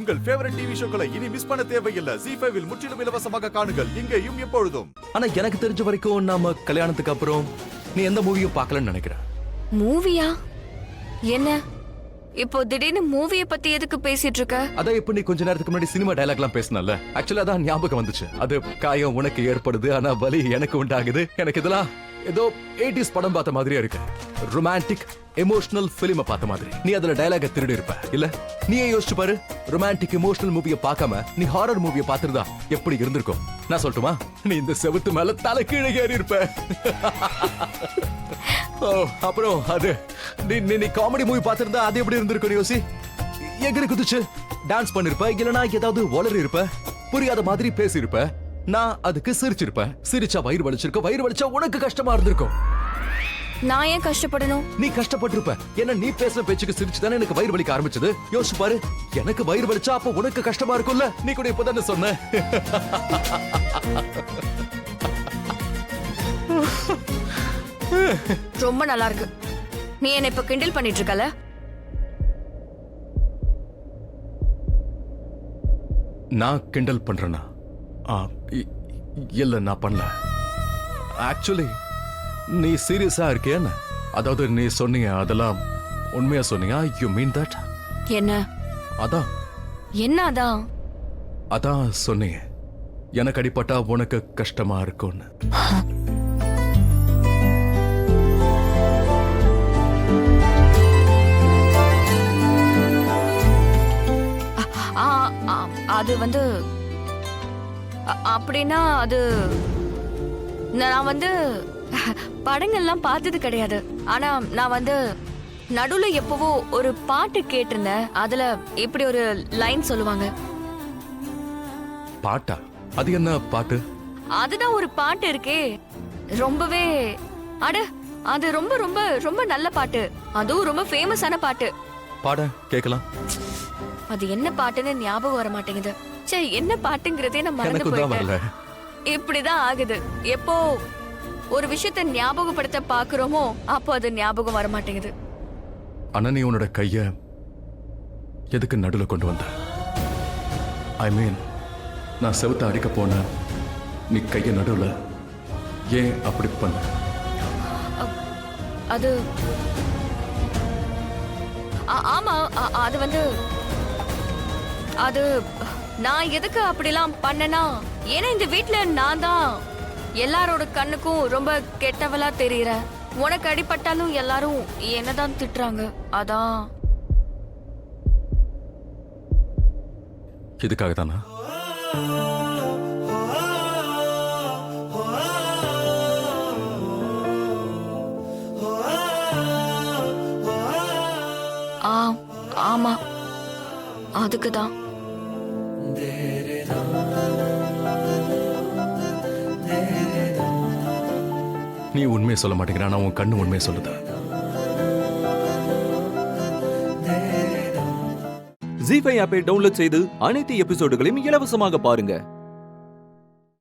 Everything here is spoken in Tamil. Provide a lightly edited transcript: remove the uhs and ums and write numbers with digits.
உங்கள் ஃபேவரட் டிவி ஷோக்களை இனி மிஸ் பண்ண தேவையில்லை. ZEE5 இல் முற்றிலும் இலவசமாக காணுங்கள், இங்கேயும் எப்பொழுதும். ஆனா எனக்கு தெரிஞ்ச வரைக்கும் நாம கல்யாணத்துக்கு அப்புறம் நீ எந்த மூவியும் பார்க்கலன்னு நினைக்கிறேன். மூவியா? என்ன இப்போ திடீர்னு மூவிய பத்தி எதுக்கு பேசிட்டு இருக்க? அதான் இப்ப நீ கொஞ்ச நேரத்துக்கு முன்னாடி சினிமா டயலாக் எல்லாம் பேசினல, ஆக்சுவலா அதான் ஞாபகம் வந்துச்சு. அது காயம் உனக்கு ஏற்படுது, ஆனா வலி எனக்கு உண்டாகுது. எனக்கு இதெல்லாம் ஏதோ 80s படம் பார்த்த மாதிரியே இருக்கு. ரொமான்டிக் எமோஷனல் பிலிம் பார்த்த மாதிரி. நீ அதுல டயலாக திருடி இருப்ப இல்ல? நீயே யோசிச்சு பாரு, ரொமான்டிக் எமோஷனல் மூவியை பார்க்காம நீ ஹாரர் மூவியை பார்த்திருந்தா எப்படி இருந்திருக்கும்? நான் சொல்லட்டுமா, நீ இந்த செவுத்து மேல தலை கீழே ஏறி இருப்ப. அப்புறம் அது நீ காமெடி மூவி பார்த்திருந்தா அது எப்படி இருந்திருக்கும் யோசி. எகிரி குதிச்சு டான்ஸ் பண்ணிருப்ப, இல்லனா ஏதாவது வளரி இருப்ப, புரியாத மாதிரி பேசி இருப்ப. நான் அதுக்கு சிரிச்சிருப்பேன். சிரிச்சா வயிறு வலிச்சிருக்க, வயிறு வலிச்சா உனக்கு கஷ்டமா இருந்திருக்கும். நான் ஏன் கஷ்டப்படணும்? நீ கஷ்டப்பட்டிருப்ப. என்ன நீ பேசுற பேச்சுக்கு சிரிச்சுதானே எனக்கு வயிறு வலிக்க ஆரம்பிச்சது. யோசிச்சு பாரு, எனக்கு வயிறு வலிச்சா அப்ப உனக்கு கஷ்டமா இருக்கும்ல. நீ கூட இப்பதானே சொன்ன. ரொம்ப நல்லா இருக்கு. நீ என்ன இப்ப கிண்டல் பண்ணிட்டு இருக்கல? நான் கிண்டல் பண்றேனா? இல்ல, நான் பண்ணல. ஆக்சுவலி நீ சீரியஸா இருக்கியா? அதாவது நீ சொன்னீங்க அதெல்லாம் உண்மையா சொன்னீங்க? You mean that? என்ன அதான் என்ன அதான் அதான் சொன்னீங்க, எனக்கு அடிபட்டா உனக்கு கஷ்டமா இருக்கும்னு. அது வந்து அப்படின்னா அது நான் வந்து படங்கள்லாம் பார்த்தது கிடையாது. ஆனா நான் வந்து நடுவுல எப்பவோ ஒரு பாட்டு கேட்டிருந்தேன். அதுல இப்படி ஒரு லைன் சொல்லுவாங்க. பாட்டா? அது என்ன பாட்டு? அதுதான் ஒரு பாட்டு இருக்கே, ரொம்பவே அட அது ரொம்ப ரொம்ப ரொம்ப நல்ல பாட்டு. அதுவும் ரொம்ப ஃபேமஸான பாட்டு. பாட கேக்கலாம். அது என்ன பாட்டுன்னு ஞாபகம் வர மாட்டேங்குது. சே, என்ன பாட்டுங்கிறதே நான் மறந்து போயிட்டேன். இப்படிதான் ஆகுது. எப்போ ஒரு விஷயத்தை ஞாபகப்படுத்த பாக்குறோமோ அப்போ அது ஞாபகம் வர மாட்டேங்குது. ஆனா நீ உன்னோட கைய எதுக்கு நடுல கொண்டு வந்த? ஐ மீன், நான் செவுத்த அடிக்க போன நீ கைய நடுல ஏன் அப்படி பண்ண? அது ஆமா, அது வந்து அது நான் எதுக்கு அப்படிலாம் பண்ணனா, ஏன்னா இந்த வீட்ல நான் தான் எல்லாரோட கண்ணுக்கும் ரொம்ப கெட்டவளா தெரியறேன். உனக்கு அடிபட்டாலும் எல்லாரும் என்னதான் திட்டுறாங்க. அதான். இதுக்காக தானா? ஆமா, அதுக்குதான். நீ உண்மையை சொல்ல மாட்டேங்கிற, நான் உன் கண்ணு உண்மையை சொல்லுது. ZEE5 ஆப்பை டவுன்லோட் செய்து அனைத்து எபிசோடுகளையும் இலவசமாக பாருங்க.